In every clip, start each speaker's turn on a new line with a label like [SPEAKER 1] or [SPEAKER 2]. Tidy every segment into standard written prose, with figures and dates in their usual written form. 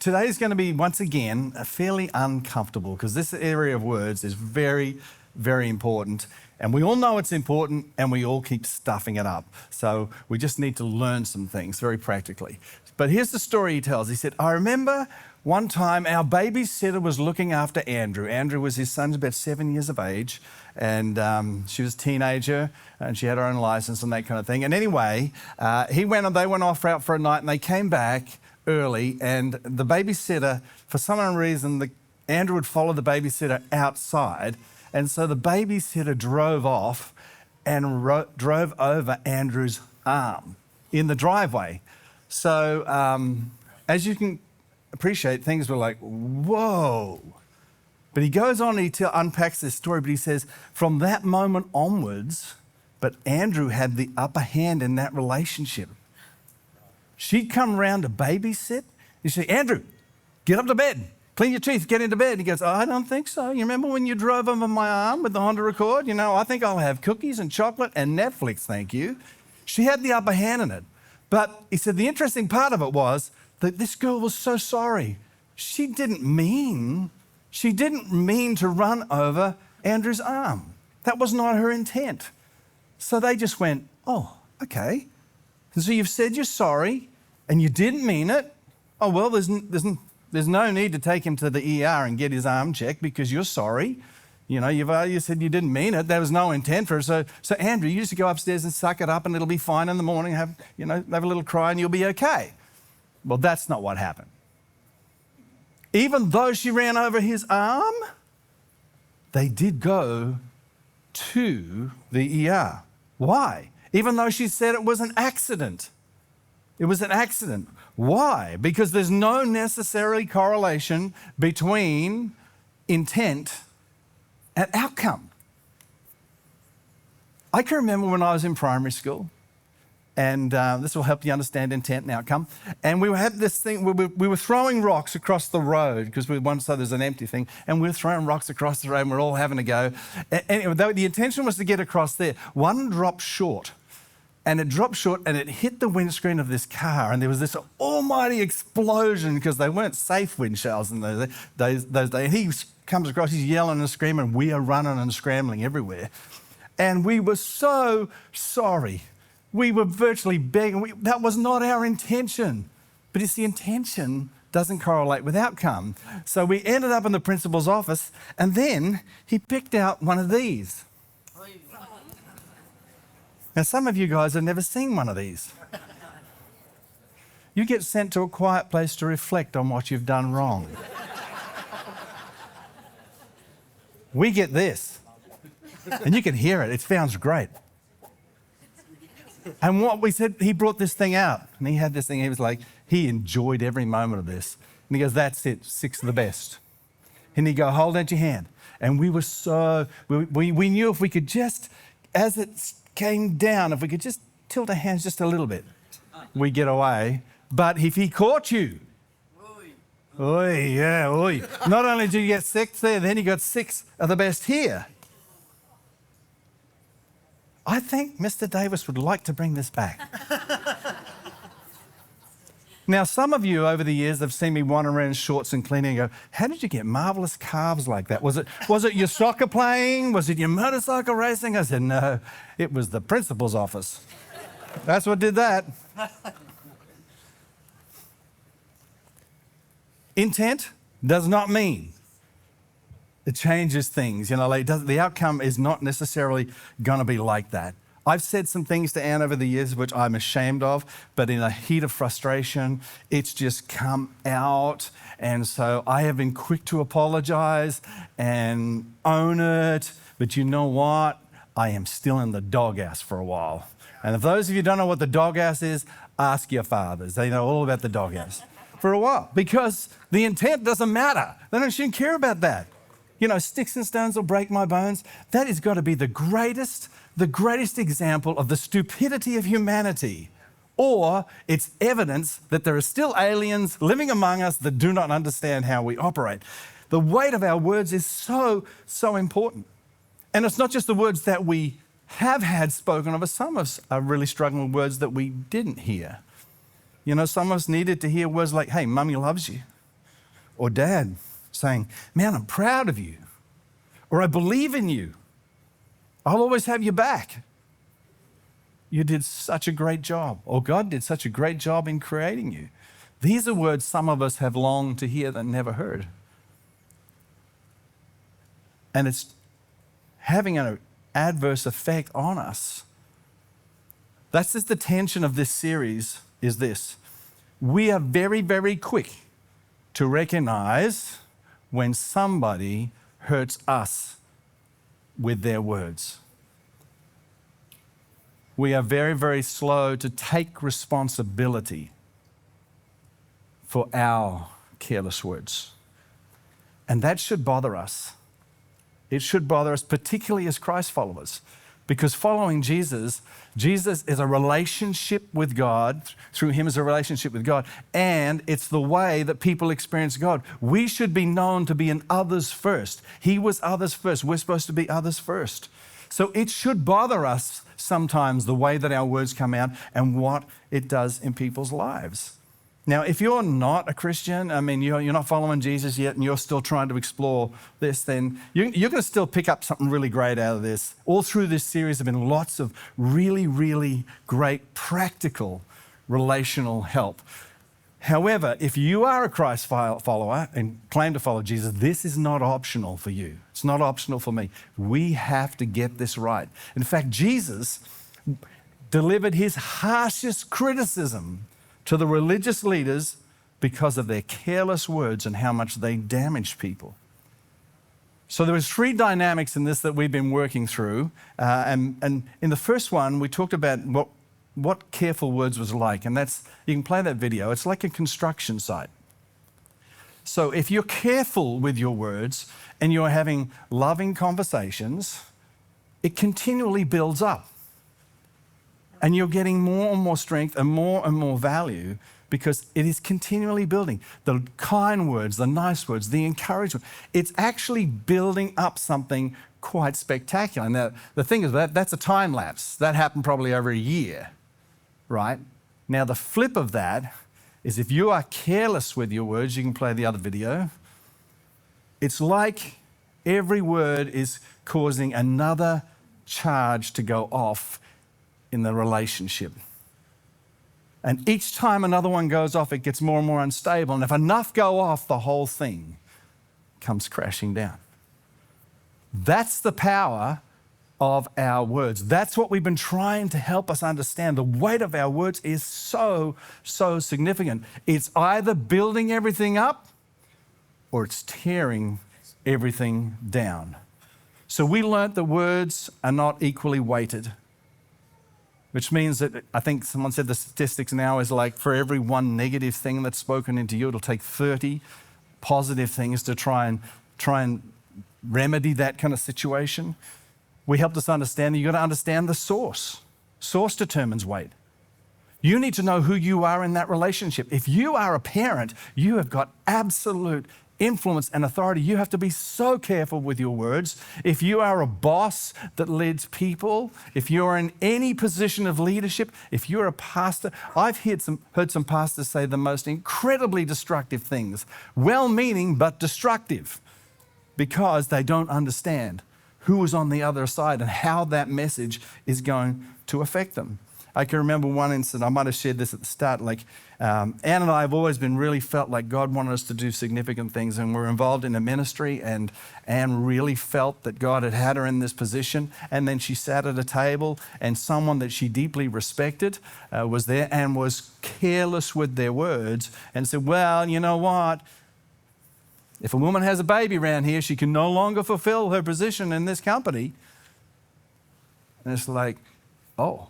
[SPEAKER 1] Today's going to be, once again, fairly uncomfortable because this area of words is very, very important. And we all know it's important and we all keep stuffing it up. So we just need to learn some things very practically. But here's the story he tells. He said, I remember one time our babysitter was looking after Andrew. Andrew was his son, about 7 years of age. And she was a teenager and she had her own license and that kind of thing. And anyway, they went off out for a night and they came back early, and the babysitter, for some unknown reason, Andrew would follow the babysitter outside, and so the babysitter drove off and drove over Andrew's arm in the driveway. So as you can appreciate, things were like, whoa. But he goes on and he unpacks this story, but he says, from that moment onwards, but Andrew had the upper hand in that relationship. She'd come round to babysit. He'd say, Andrew, get up to bed. Clean your teeth, get into bed. He goes, oh, I don't think so. You remember when you drove over my arm with the Honda Accord? You know, I think I'll have cookies and chocolate and Netflix, thank you. She had the upper hand in it. But he said the interesting part of it was that this girl was so sorry. She didn't mean to run over Andrew's arm. That was not her intent. So they just went, oh, okay. And so you've said you're sorry and you didn't mean it. Oh, well, there's no need to take him to the ER and get his arm checked because you're sorry. You know, you said you didn't mean it. There was no intent for it. So Andrew, you just go upstairs and suck it up and it'll be fine in the morning. Have a little cry and you'll be okay. Well, that's not what happened. Even though she ran over his arm, they did go to the ER. Why? Even though she said it was an accident. It was an accident. Why? Because there's no necessary correlation between intent and outcome. I can remember when I was in primary school, and this will help you understand intent and outcome. And we had this thing, we were throwing rocks across the road because one side there's an empty thing, and we were throwing rocks across the road and we're all having a go. And the intention was to get across there. One dropped short. And it dropped short and it hit the windscreen of this car, and there was this almighty explosion because they weren't safe windshields in those days. And he comes across, he's yelling and screaming, and we are running and scrambling everywhere. And we were so sorry. We were virtually begging. That was not our intention. But it's the intention doesn't correlate with outcome. So we ended up in the principal's office, and then he picked out one of these. Now, some of you guys have never seen one of these. You get sent to a quiet place to reflect on what you've done wrong. We get this, and you can hear it. It sounds great. And what we said, he brought this thing out, and he had this thing. He was like, he enjoyed every moment of this. And he goes, that's it, 6 of the best. And he'd go, hold out your hand. And we were we knew if we could just, as it came down, if we could just tilt our hands just a little bit, we get away. But if he caught you, oy. Not only did you get 6 there, then you got 6 of the best here. I think Mr. Davis would like to bring this back. Now, some of you over the years have seen me wander around in shorts and cleaning and go, how did you get marvellous calves like that? Was it your soccer playing? Was it your motorcycle racing? I said, no, it was the principal's office. That's what did that. Intent does not mean it changes things. You know, the outcome is not necessarily going to be like that. I've said some things to Anne over the years which I'm ashamed of, but in a heat of frustration, it's just come out. And so I have been quick to apologize and own it. But you know what? I am still in the doghouse for a while. And if those of you don't know what the doghouse is, ask your fathers. They know all about the doghouse for a while, because the intent doesn't matter. They shouldn't care about that. You know, sticks and stones will break my bones. That has got to be the greatest example of the stupidity of humanity. Or it's evidence that there are still aliens living among us that do not understand how we operate. The weight of our words is so important. And it's not just the words that we have had spoken of us. Some of us are really struggling with words that we didn't hear. You know, some of us needed to hear words like, hey, mummy loves you. or dad saying, man, I'm proud of you, or I believe in you. I'll always have your back. You did such a great job, or God did such a great job in creating you. These are words some of us have longed to hear that never heard. And it's having an adverse effect on us. That's just the tension of this series, is this. We are very, very quick to recognize when somebody hurts us with their words. We are very, very slow to take responsibility for our careless words. And that should bother us. It should bother us, particularly as Christ followers, because following Jesus is a relationship with God. Through him is a relationship with God, and it's the way that people experience God. We should be known to be an others first. He was others first. We're supposed to be others first. So it should bother us sometimes the way that our words come out and what it does in people's lives. Now, if you're not a Christian, I mean, you're not following Jesus yet and you're still trying to explore this, then you're going to still pick up something really great out of this. All through this series have been lots of really, really great practical relational help. However, if you are a Christ follower and claim to follow Jesus, this is not optional for you. It's not optional for me. We have to get this right. In fact, Jesus delivered his harshest criticism to the religious leaders because of their careless words and how much they damaged people. So there was three dynamics in this that we've been working through. And in the first one, we talked about what careful words was like. And that's, you can play that video. It's like a construction site. So if you're careful with your words and you're having loving conversations, it continually builds up. And you're getting more and more strength and more value because it is continually building. The kind words, the nice words, the encouragement. It's actually building up something quite spectacular. Now, the thing is that's a time lapse. That happened probably over a year, right? Now, the flip of that is if you are careless with your words, you can play the other video. It's like every word is causing another charge to go off in the relationship. And each time another one goes off, it gets more and more unstable. And if enough go off, the whole thing comes crashing down. That's the power of our words. That's what we've been trying to help us understand. The weight of our words is so significant. It's either building everything up or it's tearing everything down. So we learnt that words are not equally weighted, which means that I think someone said the statistics now is like for every one negative thing that's spoken into you, it'll take 30 positive things to try and remedy that kind of situation. We helped us understand that you've got to understand the source. Source determines weight. You need to know who you are in that relationship. If you are a parent, you have got absolute influence and authority. You have to be so careful with your words. If you are a boss that leads people, if you're in any position of leadership, if you're a pastor, I've heard some pastors say the most incredibly destructive things, well-meaning but destructive, because they don't understand who is on the other side and how that message is going to affect them. I can remember one incident, I might have shared this at the start, Anne and I have always been really felt like God wanted us to do significant things, and we're involved in a ministry, and Anne really felt that God had her in this position, and then she sat at a table and someone that she deeply respected was there and was careless with their words and said, well, you know what? If a woman has a baby around here, she can no longer fulfill her position in this company. And it's like, oh,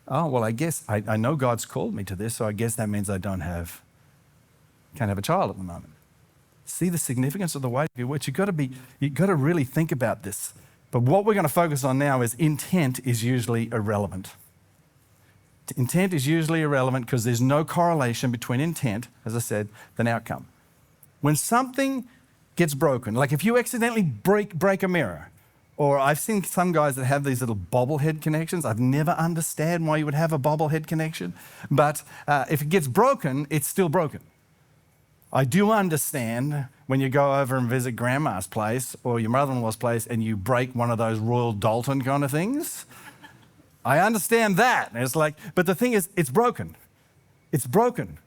[SPEAKER 1] well, I guess I know God's called me to this, so I guess that means I can't have a child at the moment. See the significance of the weight of your words. You've got to really think about this. But what we're going to focus on now is intent is usually irrelevant. Intent is usually irrelevant because there's no correlation between intent, as I said, than outcome. When something gets broken, like if you accidentally break a mirror, or I've seen some guys that have these little bobblehead connections. I've never understand why you would have a bobblehead connection. But if it gets broken, it's still broken. I do understand when you go over and visit grandma's place or your mother-in-law's place and you break one of those Royal Dalton kind of things. I understand that. It's like, but the thing is, it's broken. It's broken.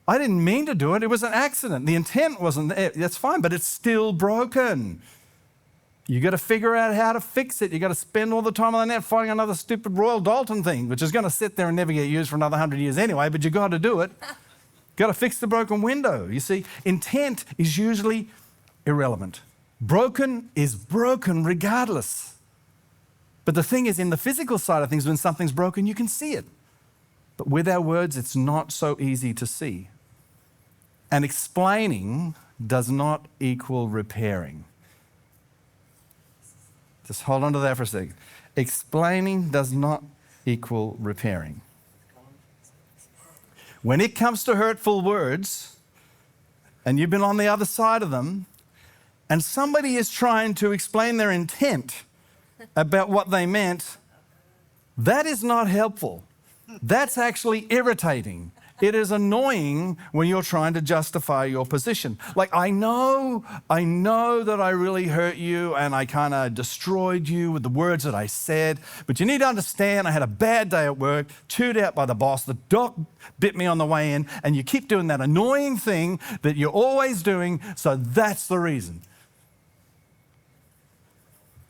[SPEAKER 1] I didn't mean to do it. It was an accident. The intent wasn't there. That's fine, but it's still broken. You got to figure out how to fix it. You got to spend all the time on the net finding another stupid Royal Dalton thing, which is going to sit there and never get used for another 100 years anyway, but you got to do it. Got to fix the broken window. You see, intent is usually irrelevant. Broken is broken regardless. But the thing is, in the physical side of things, when something's broken, you can see it. But with our words, it's not so easy to see. And explaining does not equal repairing. Just hold on to that for a second. Explaining does not equal repairing. When it comes to hurtful words, and you've been on the other side of them, and somebody is trying to explain their intent about what they meant, that is not helpful. That's actually irritating. It is annoying when you're trying to justify your position. Like, I know that I really hurt you and I kind of destroyed you with the words that I said, but you need to understand I had a bad day at work, chewed out by the boss, the dog bit me on the way in, and you keep doing that annoying thing that you're always doing, so that's the reason.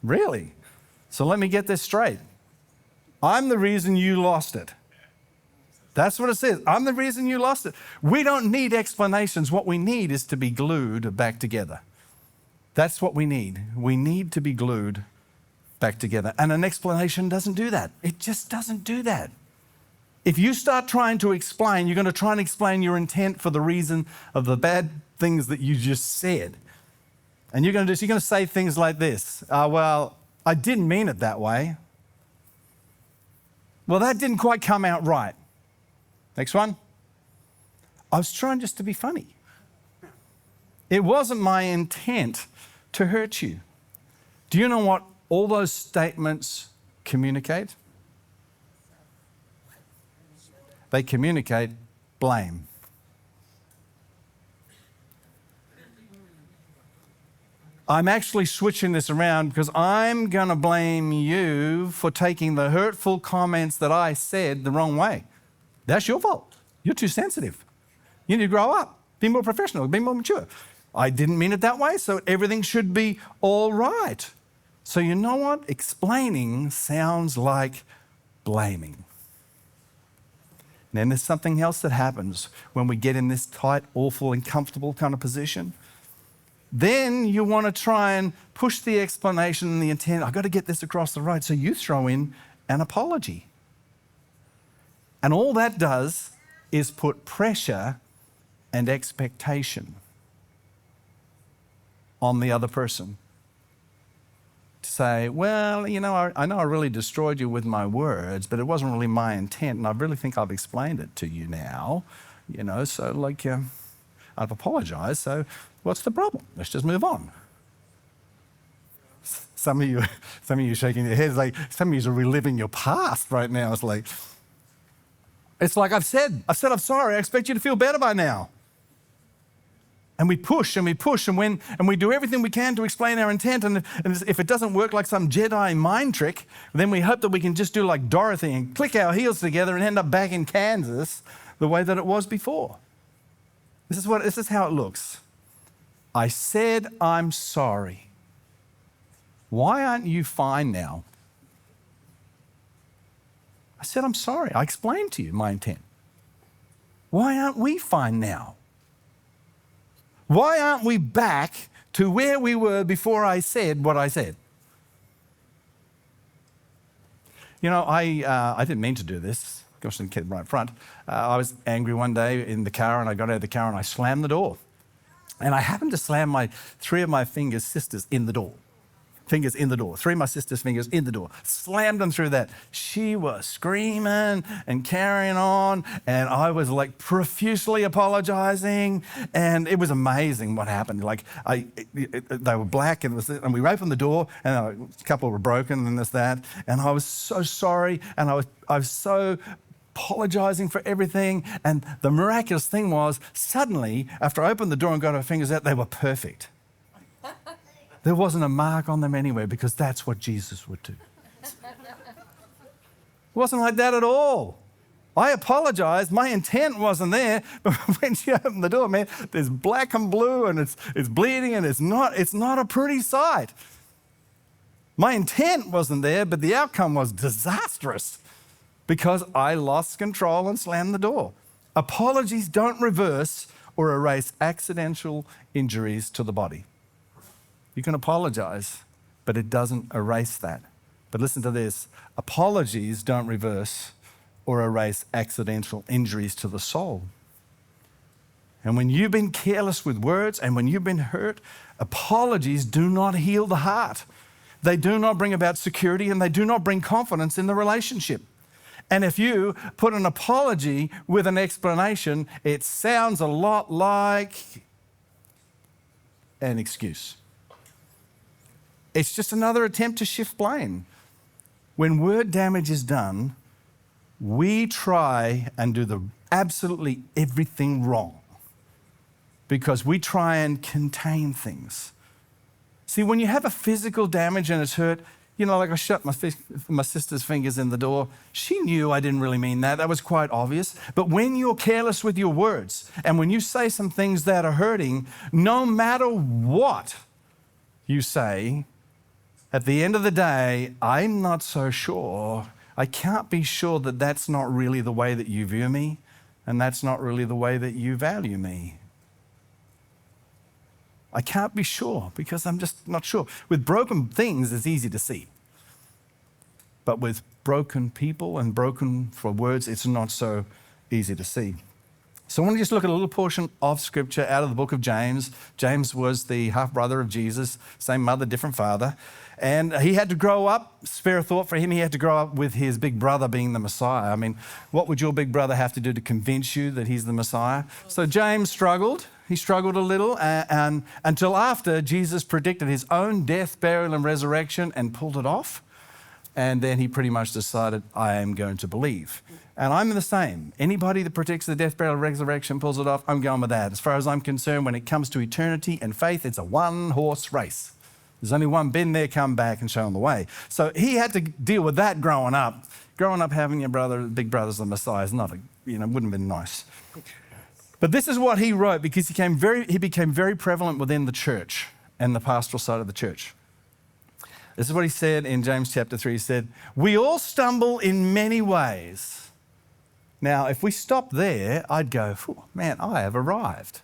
[SPEAKER 1] Really? So let me get this straight. I'm the reason you lost it. That's what it says. I'm the reason you lost it. We don't need explanations. What we need is to be glued back together. That's what we need. We need to be glued back together. And an explanation doesn't do that. It just doesn't do that. If you start trying to explain, you're going to try and explain your intent for the reason of the bad things that you just said. And you're going to say things like this. Well, I didn't mean it that way. Well, that didn't quite come out right. Next one. I was trying just to be funny. It wasn't my intent to hurt you. Do you know what all those statements communicate? They communicate blame. I'm actually switching this around because I'm going to blame you for taking the hurtful comments that I said the wrong way. That's your fault. You're too sensitive. You need to grow up, be more professional, be more mature. I didn't mean it that way, so everything should be all right. So you know what? Explaining sounds like blaming. And then there's something else that happens when we get in this tight, awful, uncomfortable kind of position. Then you want to try and push the explanation and the intent. I've got to get this across the road. So you throw in an apology. And all that does is put pressure and expectation on the other person. To say, well, you know, I know I really destroyed you with my words, but it wasn't really my intent, and I really think I've explained it to you now. You know, so like, I've apologized, so what's the problem? Let's just move on. Some of you shaking your heads, like some of you are reliving your past right now. It's like I've said I'm sorry. I expect you to feel better by now. And we push and we push and we do everything we can to explain our intent. And if it doesn't work like some Jedi mind trick, then we hope that we can just do like Dorothy and click our heels together and end up back in Kansas the way that it was before. This is how it looks. I said I'm sorry. Why aren't you fine now? I said I'm sorry. I explained to you my intent. Why aren't we fine now? Why aren't we back to where we were before I said what I said? You know, I didn't mean to do this. Gosh, I didn't get right front. I was angry one day in the car, and I got out of the car and I slammed the door. And I happened to slam three of my sisters in the door. Fingers in the door. Three of my sister's fingers in the door. Slammed them through that. She was screaming and carrying on, and I was like profusely apologizing, and it was amazing what happened. Like they were black, and we opened the door, and a couple were broken and that, and I was so sorry, and I was so apologizing for everything. And the miraculous thing was, suddenly, after I opened the door and got her fingers out, they were perfect. There wasn't a mark on them anywhere, because that's what Jesus would do. It wasn't like that at all. I apologized. My intent wasn't there, but when she opened the door, man, there's black and blue, and it's bleeding, and it's not a pretty sight. My intent wasn't there, but the outcome was disastrous because I lost control and slammed the door. Apologies don't reverse or erase accidental injuries to the body. You can apologize, but it doesn't erase that. But listen to this. Apologies don't reverse or erase accidental injuries to the soul. And when you've been careless with words and when you've been hurt, apologies do not heal the heart. They do not bring about security, and they do not bring confidence in the relationship. And if you put an apology with an explanation, it sounds a lot like an excuse. It's just another attempt to shift blame. When word damage is done, we try and do the absolutely everything wrong because we try and contain things. See, when you have a physical damage and it's hurt, like I shut my sister's fingers in the door. She knew I didn't really mean that. That was quite obvious. But when you're careless with your words and when you say some things that are hurting, no matter what you say, at the end of the day, I'm not so sure. I can't be sure that that's not really the way that you view me, and that's not really the way that you value me. I can't be sure because I'm just not sure. With broken things, it's easy to see. But with broken people and broken for words, it's not so easy to see. So I want to just look at a little portion of scripture out of the book of James. James was the half-brother of Jesus, same mother, different father. And he had to grow up, spare a thought for him, he had to grow up with his big brother being the Messiah. I mean, what would your big brother have to do to convince you that he's the Messiah? So James struggled. He struggled a little and until after Jesus predicted his own death, burial, and resurrection and pulled it off. And then he pretty much decided, I am going to believe. And I'm the same. Anybody that predicts the death, burial, resurrection, pulls it off, I'm going with that. As far as I'm concerned, when it comes to eternity and faith, it's a one-horse race. There's only one been there, come back and show them the way. So he had to deal with that growing up. Growing up having your big brother's the Messiah is not wouldn't have been nice. But this is what he wrote because he became very prevalent within the church and the pastoral side of the church. This is what he said in James chapter 3. He said, we all stumble in many ways. Now, if we stop there, I'd go, man, I have arrived.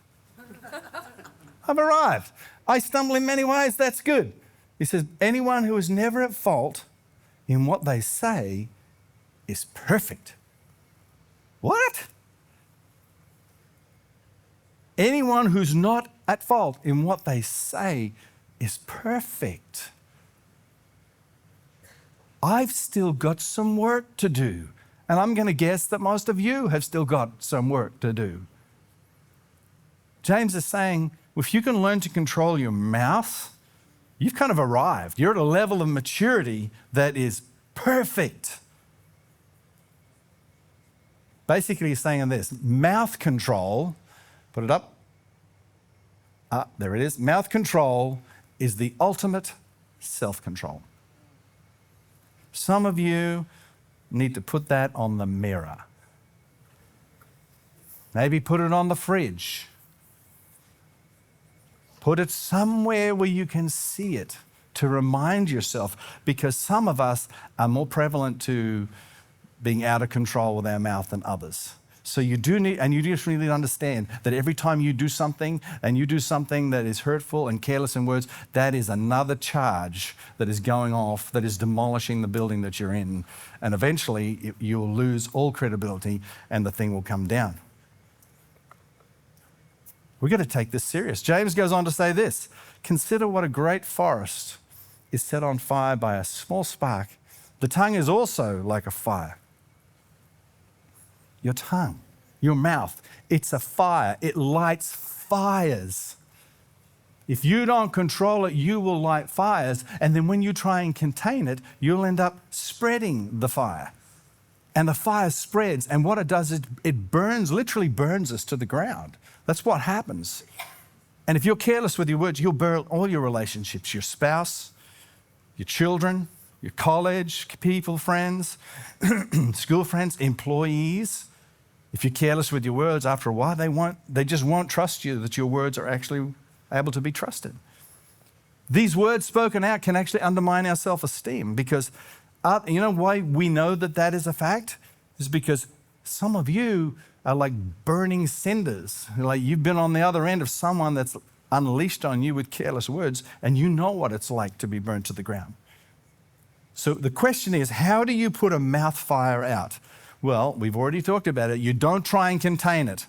[SPEAKER 1] I've arrived. I stumble in many ways, that's good. He says, anyone who is never at fault in what they say is perfect. What? Anyone who's not at fault in what they say is perfect. I've still got some work to do. And I'm going to guess that most of you have still got some work to do. James is saying, if you can learn to control your mouth, you've kind of arrived. You're at a level of maturity that is perfect. Basically, he's saying this, mouth control, put it up. There it is. Mouth control is the ultimate self-control. Some of you need to put that on the mirror. Maybe put it on the fridge. Put it somewhere where you can see it to remind yourself, because some of us are more prevalent to being out of control with our mouth than others. So you do need, and you just really understand that every time you do something and you do something that is hurtful and careless in words, that is another charge that is going off, that is demolishing the building that you're in. And eventually you'll lose all credibility and the thing will come down. We've got to take this serious. James goes on to say this, consider what a great forest is set on fire by a small spark. The tongue is also like a fire. Your tongue, your mouth, it's a fire. It lights fires. If you don't control it, you will light fires. And then when you try and contain it, you'll end up spreading the fire. And the fire spreads, and what it does is it burns, literally burns us to the ground. That's what happens. And if you're careless with your words, you'll burn all your relationships, your spouse, your children, your college people, friends, school friends, employees. If you're careless with your words, after a while, they just won't trust you that your words are actually able to be trusted. These words spoken out can actually undermine our self-esteem because you know why we know that that is a fact? Is because some of you are like burning cinders. Like you've been on the other end of someone that's unleashed on you with careless words, and you know what it's like to be burnt to the ground. So the question is, how do you put a mouth fire out? Well, we've already talked about it. You don't try and contain it.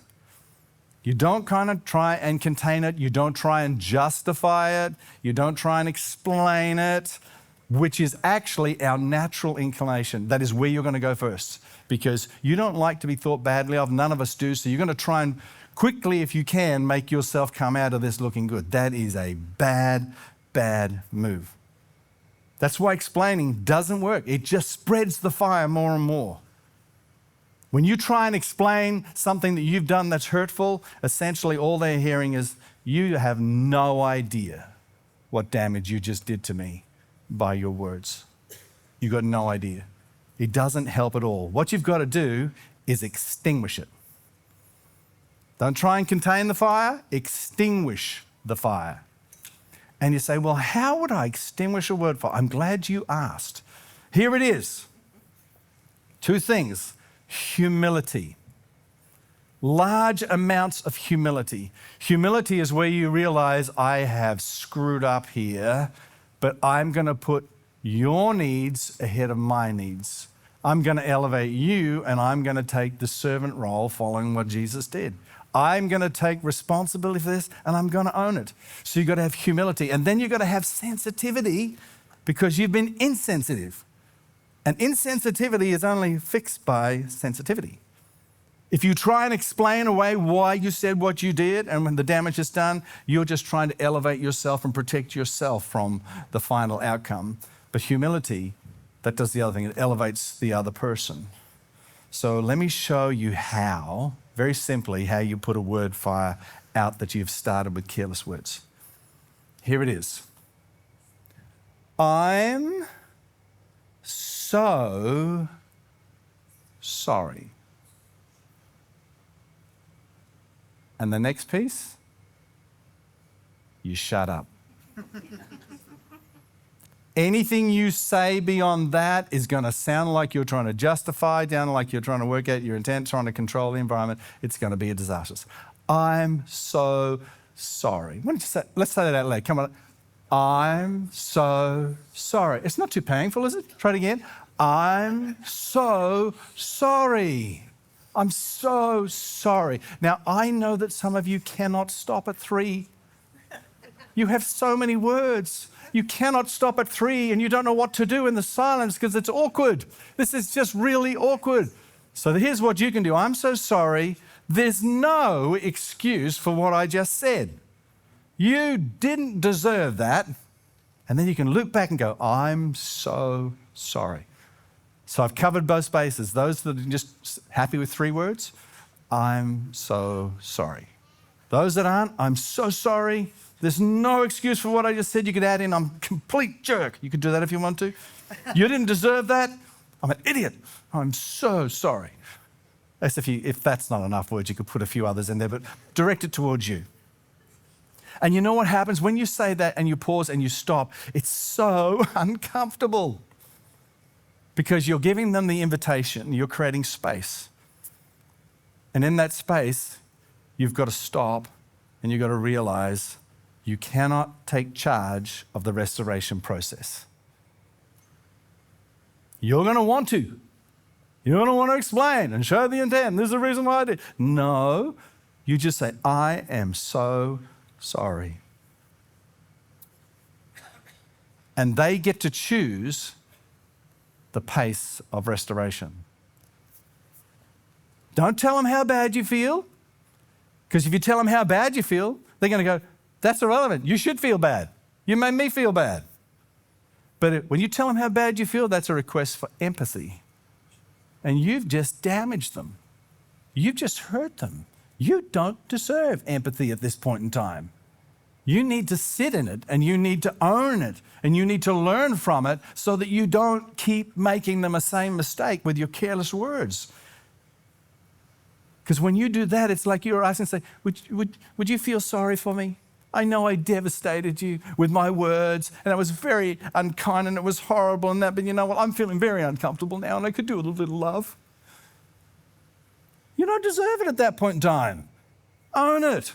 [SPEAKER 1] You don't kind of try and contain it. You don't try and justify it. You don't try and explain it, which is actually our natural inclination. That is where you're going to go first because you don't like to be thought badly of. None of us do. So you're going to try and quickly, if you can, make yourself come out of this looking good. That is a bad, bad move. That's why explaining doesn't work. It just spreads the fire more and more. When you try and explain something that you've done that's hurtful, essentially all they're hearing is, you have no idea what damage you just did to me by your words. You've got no idea. It doesn't help at all. What you've got to do is extinguish it. Don't try and contain the fire, extinguish the fire. And you say, well, how would I extinguish a word fire? I'm glad you asked. Here it is. Two things. Humility. Large amounts of humility. Humility is where you realize I have screwed up here, but I'm going to put your needs ahead of my needs. I'm going to elevate you, and I'm going to take the servant role following what Jesus did. I'm going to take responsibility for this, and I'm going to own it. So you've got to have humility. And then you've got to have sensitivity because you've been insensitive. And insensitivity is only fixed by sensitivity. If you try and explain away why you said what you did and when the damage is done, you're just trying to elevate yourself and protect yourself from the final outcome. But humility, that does the other thing. It elevates the other person. So let me show you how, very simply, how you put a word fire out that you've started with careless words. Here it is. I'm so sorry. And the next piece, you shut up. Anything you say beyond that is going to sound like you're trying to justify, sound like you're trying to work out your intent, trying to control the environment. It's going to be a disaster. I'm so sorry. Why don't you say, let's say that out loud. Come on. I'm so sorry. It's not too painful, is it? Try it again. I'm so sorry. I'm so sorry. Now, I know that some of you cannot stop at 3. You have so many words. You cannot stop at 3 and you don't know what to do in the silence because it's awkward. This is just really awkward. So here's what you can do. I'm so sorry. There's no excuse for what I just said. You didn't deserve that. And then you can look back and go, I'm so sorry. So I've covered both bases. Those that are just happy with 3 words, I'm so sorry. Those that aren't, I'm so sorry. There's no excuse for what I just said. You could add in, I'm a complete jerk. You could do that if you want to. You didn't deserve that. I'm an idiot. I'm so sorry. As if that's not enough words, you could put a few others in there, but direct it towards you. And you know what happens when you say that and you pause and you stop? It's so uncomfortable because you're giving them the invitation. You're creating space. And in that space, you've got to stop and you've got to realize you cannot take charge of the restoration process. You're going to want to. You're going to want to explain and show the intent. This is the reason why I did. No, you just say, I am so sorry. And they get to choose the pace of restoration. Don't tell them how bad you feel, because if you tell them how bad you feel, they're going to go, that's irrelevant. You should feel bad. You made me feel bad. But when you tell them how bad you feel, that's a request for empathy. and you've just damaged them. You've just hurt them. You don't deserve empathy at this point in time. You need to sit in it, and you need to own it, and you need to learn from it so that you don't keep making the same mistake with your careless words. Because when you do that, it's like you're asking, say, would you feel sorry for me? I know I devastated you with my words, and I was very unkind, and it was horrible and that, but you know what? I'm feeling very uncomfortable now, and I could do with a little love. You don't deserve it at that point in time. Own it.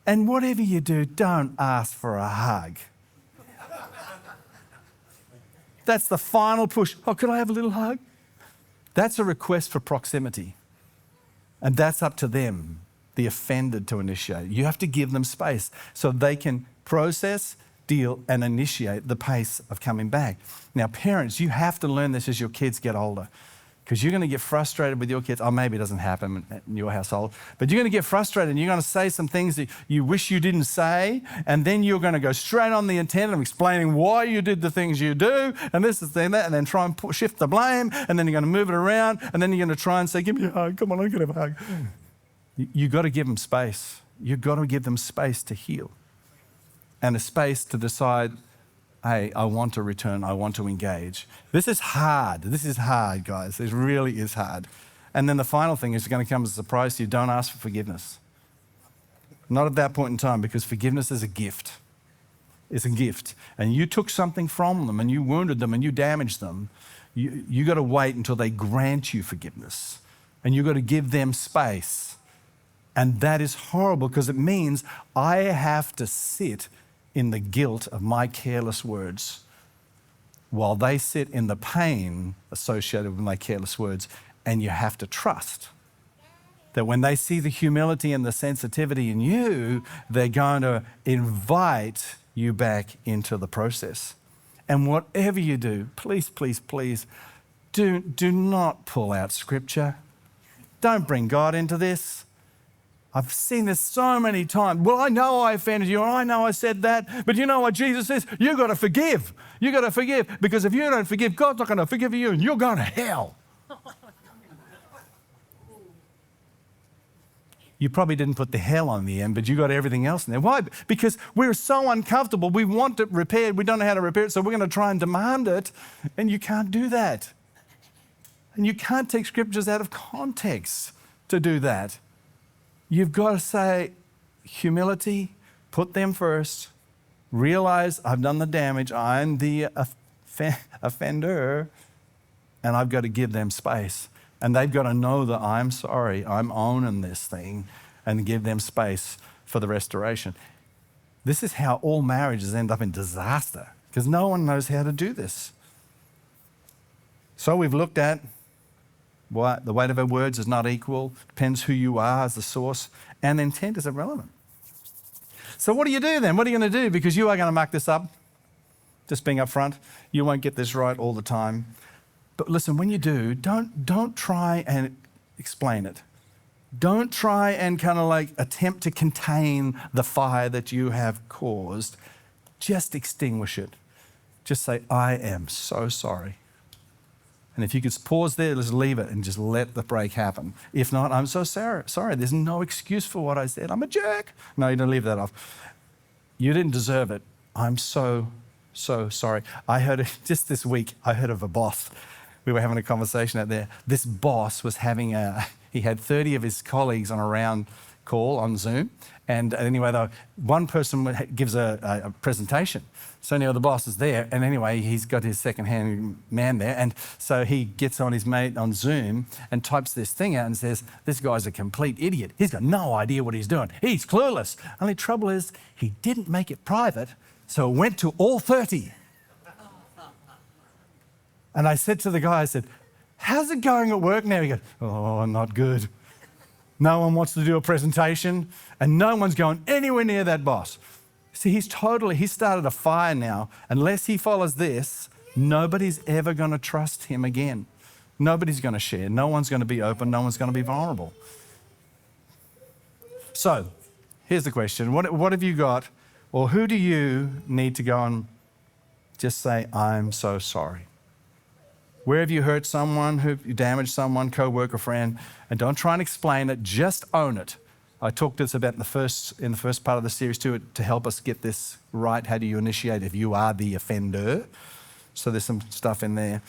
[SPEAKER 1] And whatever you do, don't ask for a hug. That's the final push. Oh, could I have a little hug? That's a request for proximity. And that's up to them, the offended, to initiate. You have to give them space so they can process, deal, and initiate the pace of coming back. Now, parents, you have to learn this as your kids get older, because you're going to get frustrated with your kids. Oh, maybe it doesn't happen in your household, but you're going to get frustrated and you're going to say some things that you wish you didn't say, and then you're going to go straight on the intent of explaining why you did the things you do, and this is that, and then try and shift the blame, and then you're going to move it around, and then you're going to try and say, give me a hug, come on, I'm going to have a hug. You've got to give them space. You've got to give them space to heal and a space to decide, hey, I want to return, I want to engage. This is hard. This is hard, guys. This really is hard. And then the final thing is going to come as a surprise to you. Don't ask for forgiveness. Not at that point in time, because forgiveness is a gift. It's a gift. And you took something from them, and you wounded them, and you damaged them. You got to wait until they grant you forgiveness. And you got to give them space. And that is horrible, because it means I have to sit in the guilt of my careless words while they sit in the pain associated with my careless words. And you have to trust that when they see the humility and the sensitivity in you, they're going to invite you back into the process. And whatever you do, please, please, please, do not pull out scripture. Don't bring God into this. I've seen this so many times. Well, I know I offended you, and I know I said that, but you know what Jesus says? You've got to forgive. You've got to forgive, because if you don't forgive, God's not going to forgive you, and you're going to hell. You probably didn't put the hell on the end, but you got everything else in there. Why? Because we're so uncomfortable. We want it repaired. We don't know how to repair it, so we're going to try and demand it, and you can't do that. And you can't take scriptures out of context to do that. You've got to say, humility, put them first, realize I've done the damage, I'm the offender, and I've got to give them space. And they've got to know that I'm sorry, I'm owning this thing, and give them space for the restoration. This is how all marriages end up in disaster, because no one knows how to do this. So we've looked at what the weight of our words is not equal, depends who you are as the source, and the intent is irrelevant. So what do you do then? What are you going to do? Because you are going to muck this up, just being upfront. You won't get this right all the time. But listen, when you do, don't try and explain it. Don't try and kind of like attempt to contain the fire that you have caused. Just extinguish it. Just say, I am so sorry. And if you could pause there, just leave it and just let the break happen. If not, I'm so sorry. There's no excuse for what I said. I'm a jerk. No, you don't leave that off. You didn't deserve it. I'm so sorry. I heard just this week, I heard of a boss. We were having a conversation out there. This boss was he had 30 of his colleagues on a round call on Zoom. And anyway, though, one person gives a presentation. So anyway, the boss is there, and anyway, he's got his second-hand man there, and so he gets on his mate on Zoom and types this thing out and says, this guy's a complete idiot. He's got no idea what he's doing. He's clueless. Only trouble is, he didn't make it private, so it went to all 30. And I said to the guy, I said, how's it going at work now? He goes, oh, not good. No one wants to do a presentation, and no one's going anywhere near that boss. See, he started a fire now. Unless he follows this, nobody's ever going to trust him again. Nobody's going to share. No one's going to be open. No one's going to be vulnerable. So, here's the question. What have you got, or who do you need to go and just say, I'm so sorry? Where have you hurt someone? Who have you damaged someone, co-worker, friend? And don't try and explain it, just own it. I talked this about in the first part of the series too, to help us get this right. How do you initiate if you are the offender? So there's some stuff in there.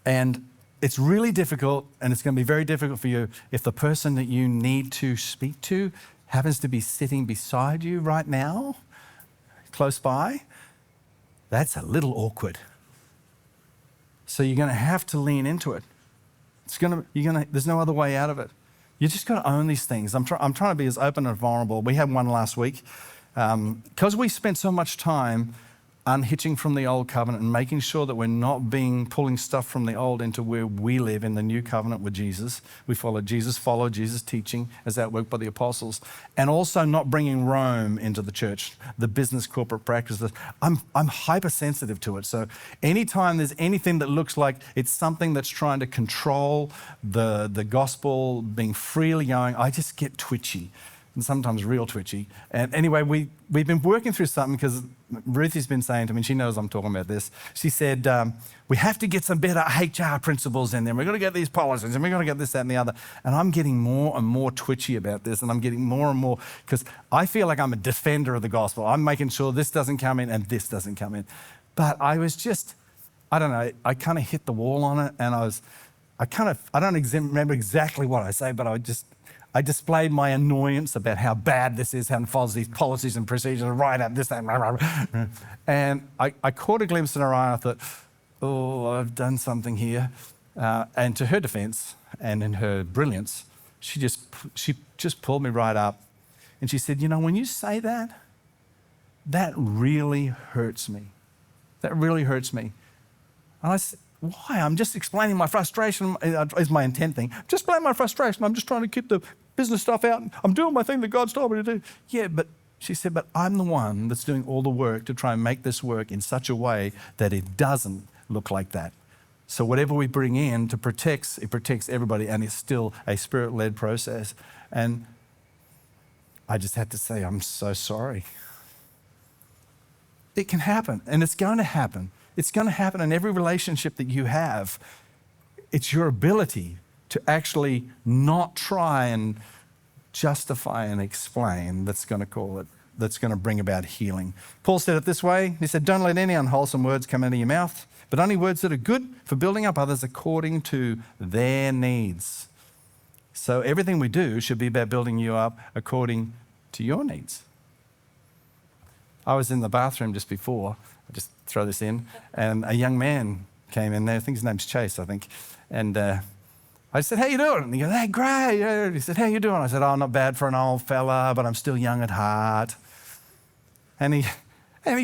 [SPEAKER 1] And it's really difficult, and it's going to be very difficult for you if the person that you need to speak to happens to be sitting beside you right now, close by. That's a little awkward. So you're going to have to lean into it. There's no other way out of it. You just got to own these things. I'm trying to be as open and vulnerable. We had one last week. Because we spent so much time unhitching from the old covenant and making sure that we're not pulling stuff from the old into where we live in the new covenant with Jesus. We follow Jesus' teaching as outworked by the apostles, and also not bringing Rome into the church, the business corporate practices. I'm hypersensitive to it. So anytime there's anything that looks like it's something that's trying to control the gospel being freely going, I just get twitchy. And sometimes real twitchy. And anyway, we've been working through something because Ruthie's been saying to me, and she knows I'm talking about this, she said, we have to get some better HR principles in there. We're going to get these policies and we're going to get this, that and the other. And I'm getting more and more twitchy about this, and I'm getting more and more, because I feel like I'm a defender of the gospel. I'm making sure this doesn't come in and this doesn't come in. But I was just, I don't know, I kind of hit the wall on it, and I don't remember exactly what I say, but I displayed my annoyance about how bad this is, how it follows these policies and procedures, right up this, that, and I caught a glimpse in her eye, and I thought, oh, I've done something here. And to her defense, and in her brilliance, she just pulled me right up, and she said, you know, when you say that, that really hurts me. That really hurts me. And I said, why? I'm just explaining my frustration, is my intent thing. Just explaining my frustration. I'm just trying to keep the business stuff out. I'm doing my thing that God's told me to do. Yeah, but she said, but I'm the one that's doing all the work to try and make this work in such a way that it doesn't look like that. So whatever we bring in it protects everybody, and it's still a spirit-led process. And I just had to say, I'm so sorry. It can happen, and it's going to happen. It's going to happen in every relationship that you have. It's your ability to actually not try and justify and explain that's going to bring about healing. Paul said it this way. He said, don't let any unwholesome words come out of your mouth, but only words that are good for building up others according to their needs. So everything we do should be about building you up according to your needs. I was in the bathroom just before, I'll just throw this in, and a young man came in there. I think his name's Chase, and I said, how you doing? And he goes, hey, great. He said, how you doing? I said, oh, not bad for an old fella, but I'm still young at heart. And he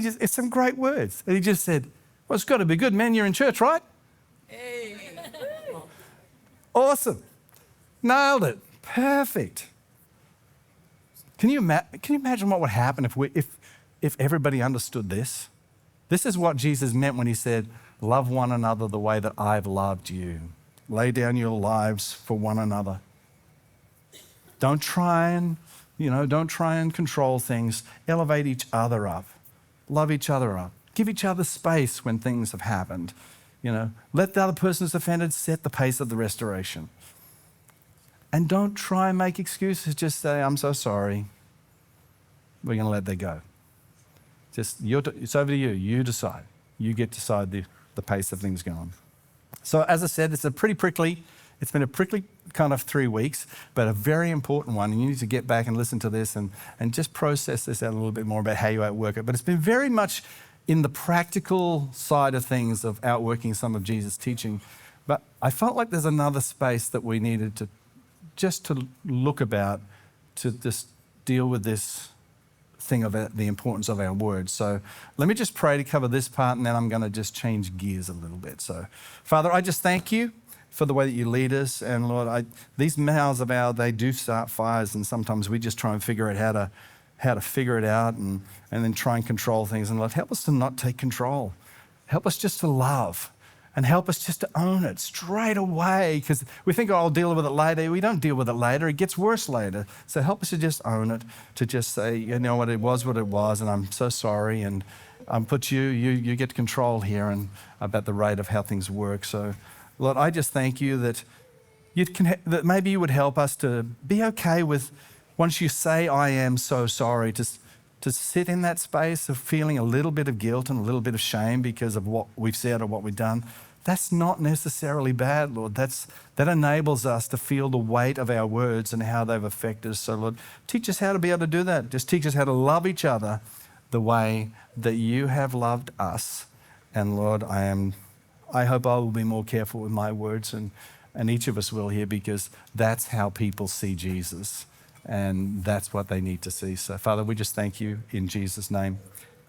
[SPEAKER 1] just, it's some great words. And he just said, well, it's got to be good, man. You're in church, right? Hey. Awesome. Nailed it. Perfect. Can you imagine what would happen if everybody understood this? This is what Jesus meant when he said, love one another the way that I've loved you. Lay down your lives for one another. Don't try and control things. Elevate each other up. Love each other up. Give each other space when things have happened. Let the other person who's offended set the pace of the restoration. And don't try and make excuses. Just say, I'm so sorry. We're going to let that go. It's over to you. You decide. You get to decide the pace of things going. So as I said, it's been a prickly kind of 3 weeks, but a very important one. And you need to get back and listen to this and just process this out a little bit more about how you outwork it. But it's been very much in the practical side of things of outworking some of Jesus' teaching. But I felt like there's another space that we needed to look about to just deal with this thing of the importance of our words. So let me just pray to cover this part, and then I'm going to just change gears a little bit. So Father, I just thank you for the way that you lead us. And Lord, these mouths of ours, they do start fires, and sometimes we just try and figure out how to figure it out and then try and control things. And Lord, help us to not take control. Help us just to love, and help us just to own it straight away, because we think, oh, I'll deal with it later. We don't deal with it later. It gets worse later. So help us to just own it, to just say, you know what, it was, and I'm so sorry, and you get control here and about the rate of how things work. So, Lord, I just thank you that that maybe you would help us to be okay with, once you say, I am so sorry, to sit in that space of feeling a little bit of guilt and a little bit of shame because of what we've said or what we've done. That's not necessarily bad, Lord. That enables us to feel the weight of our words and how they've affected us. So, Lord, teach us how to be able to do that. Just teach us how to love each other the way that you have loved us. And Lord, I hope I will be more careful with my words, and each of us will here, because that's how people see Jesus, and that's what they need to see. So, Father, we just thank you in Jesus' name.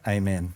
[SPEAKER 1] Amen.